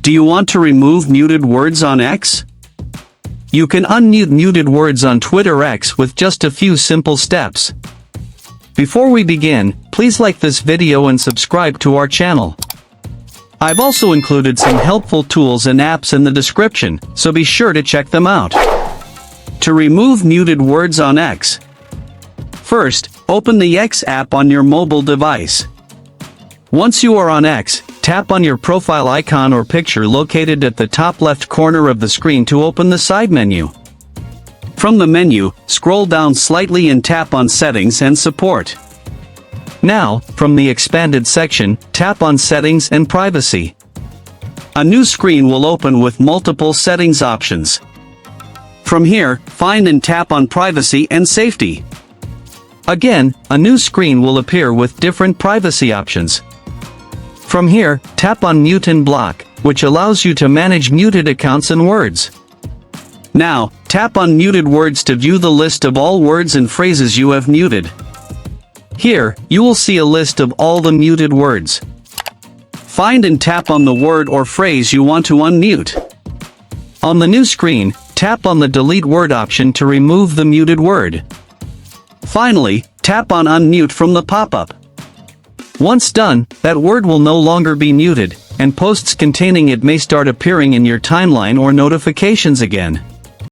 Do you want to remove muted words on X? You can unmute muted words on Twitter X with just a few simple steps. Before we begin, please like this video and subscribe to our channel. I've also included some helpful tools and apps in the description, so be sure to check them out. To remove muted words on X. First, open the X app on your mobile device. Once you are on X, tap on your profile icon or picture located at the top left corner of the screen to open the side menu. From the menu, scroll down slightly and tap on Settings and Support. Now, from the expanded section, tap on Settings and Privacy. A new screen will open with multiple settings options. From here, find and tap on Privacy and Safety. Again, a new screen will appear with different privacy options. From here, tap on Mute and Block, which allows you to manage muted accounts and words. Now, tap on Muted Words to view the list of all words and phrases you have muted. Here, you will see a list of all the muted words. Find and tap on the word or phrase you want to unmute. On the new screen, tap on the Delete Word option to remove the muted word. Finally, tap on Unmute from the pop-up. Once done, that word will no longer be muted, and posts containing it may start appearing in your timeline or notifications again.